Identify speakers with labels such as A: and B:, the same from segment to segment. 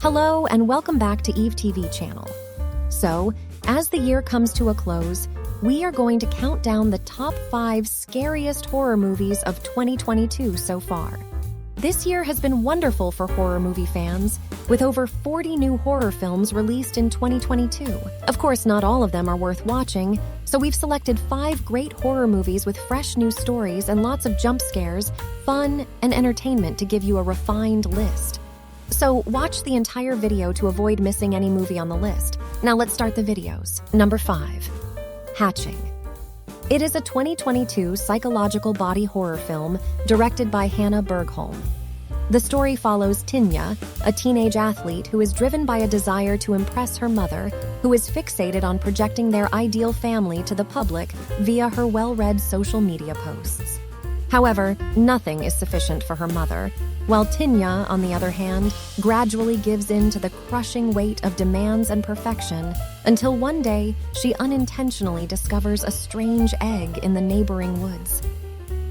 A: Hello and welcome back to eveTV channel. So, as the year comes to a close, we are going to count down the top 5 scariest horror movies of 2022 so far. This year has been wonderful for horror movie fans, with over 40 new horror films released in 2022. Of course, not all of them are worth watching, so we've selected 5 great horror movies with fresh new stories and lots of jump scares, fun, and entertainment to give you a refined list. So watch the entire video to avoid missing any movie on the list. Now let's start the videos. Number 5. Hatching. It is a 2022 psychological body horror film directed by Hannah Bergholm. The story follows Tinya, a teenage athlete who is driven by a desire to impress her mother, who is fixated on projecting their ideal family to the public via her well-read social media posts. However, nothing is sufficient for her mother, while Tinya, on the other hand, gradually gives in to the crushing weight of demands and perfection until one day she unintentionally discovers a strange egg in the neighboring woods.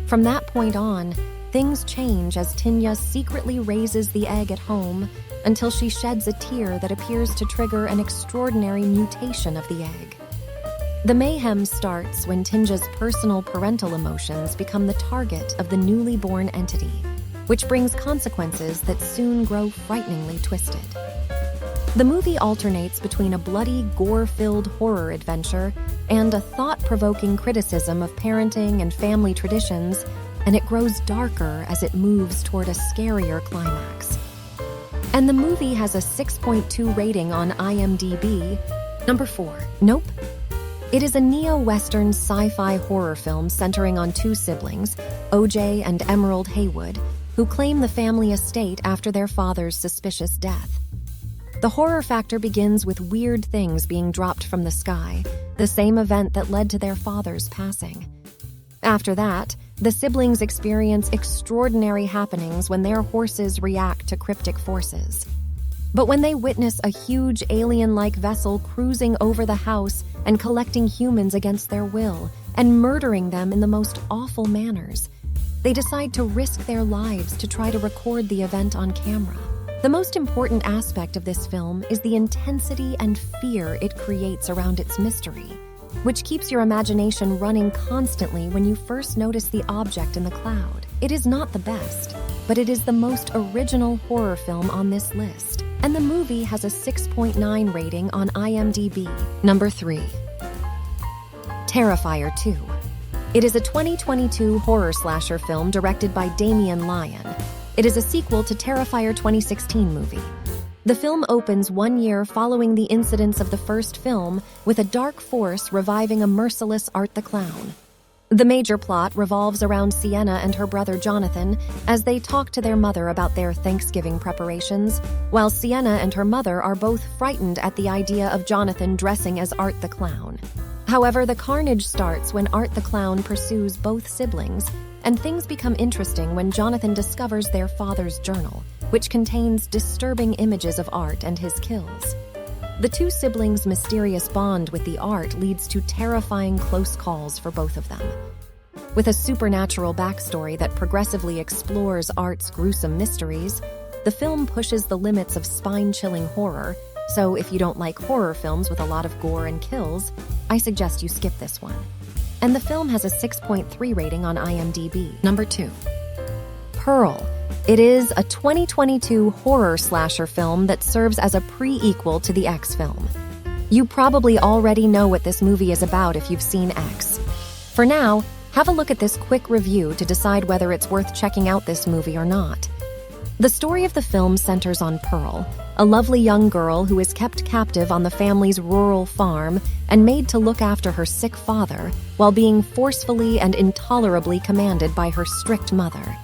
A: From that point on, things change as Tinya secretly raises the egg at home until she sheds a tear that appears to trigger an extraordinary mutation of the egg. The mayhem starts when Tinya's personal parental emotions become the target of the newly born entity, which brings consequences that soon grow frighteningly twisted. The movie alternates between a bloody, gore-filled horror adventure and a thought-provoking criticism of parenting and family traditions, and it grows darker as it moves toward a scarier climax. And the movie has a 6.2 rating on IMDB. Number 4. Nope. It is a neo-Western sci-fi horror film centering on 2 siblings, OJ and Emerald Haywood, who claim the family estate after their father's suspicious death. The horror factor begins with weird things being dropped from the sky, the same event that led to their father's passing. After that, the siblings experience extraordinary happenings when their horses react to cryptic forces. But when they witness a huge alien-like vessel cruising over the house and collecting humans against their will and murdering them in the most awful manners, they decide to risk their lives to try to record the event on camera. The most important aspect of this film is the intensity and fear it creates around its mystery, which keeps your imagination running constantly when you first notice the object in the cloud. It is not the best, but it is the most original horror film on this list, and the movie has a 6.9 rating on IMDb. Number 3. Terrifier 2. It is a 2022 horror slasher film directed by Damien Lyon. It is a sequel to Terrifier 2016 movie. The film opens 1 year following the incidents of the first film, with a dark force reviving a merciless Art the Clown. The major plot revolves around Sienna and her brother Jonathan as they talk to their mother about their Thanksgiving preparations, while Sienna and her mother are both frightened at the idea of Jonathan dressing as Art the Clown. However, the carnage starts when Art the Clown pursues both siblings, and things become interesting when Jonathan discovers their father's journal, which contains disturbing images of Art and his kills. The 2 siblings' mysterious bond with the Art leads to terrifying close calls for both of them. With a supernatural backstory that progressively explores Art's gruesome mysteries, the film pushes the limits of spine-chilling horror, so if you don't like horror films with a lot of gore and kills, I suggest you skip this one. And the film has a 6.3 rating on IMDb. Number 2. Pearl. It is a 2022 horror slasher film that serves as a pre-equal to the X film. You probably already know what this movie is about if you've seen X. For now, have a look at this quick review to decide whether it's worth checking out this movie or not. The story of the film centers on Pearl, a lovely young girl who is kept captive on the family's rural farm and made to look after her sick father while being forcefully and intolerably commanded by her strict mother.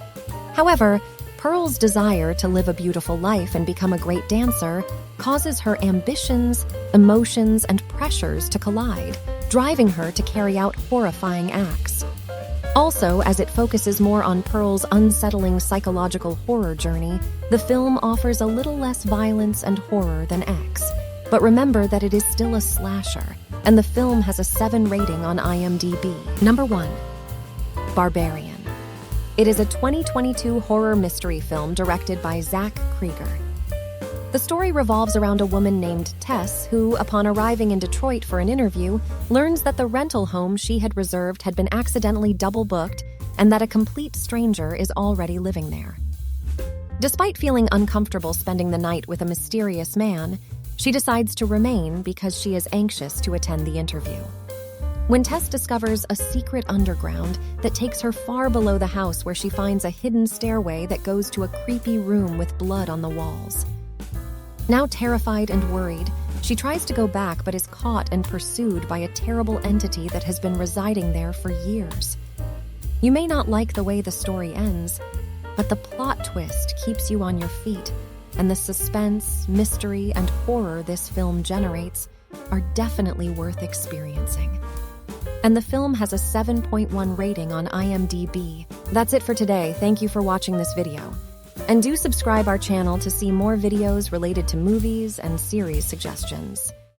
A: However, Pearl's desire to live a beautiful life and become a great dancer causes her ambitions, emotions, and pressures to collide, driving her to carry out horrifying acts. Also, as it focuses more on Pearl's unsettling psychological horror journey, the film offers a little less violence and horror than X. But remember that it is still a slasher, and the film has a 7 rating on IMDb. Number 1. Barbarian. It is a 2022 horror mystery film directed by Zach Krieger. The story revolves around a woman named Tess who, upon arriving in Detroit for an interview, learns that the rental home she had reserved had been accidentally double-booked and that a complete stranger is already living there. Despite feeling uncomfortable spending the night with a mysterious man, she decides to remain because she is anxious to attend the interview. When Tess discovers a secret underground that takes her far below the house where she finds a hidden stairway that goes to a creepy room with blood on the walls. Now terrified and worried, she tries to go back but is caught and pursued by a terrible entity that has been residing there for years. You may not like the way the story ends, but the plot twist keeps you on your feet, and the suspense, mystery, and horror this film generates are definitely worth experiencing. And the film has a 7.1 rating on IMDB. That's it for today. Thank you for watching this video. And do subscribe our channel to see more videos related to movies and series suggestions.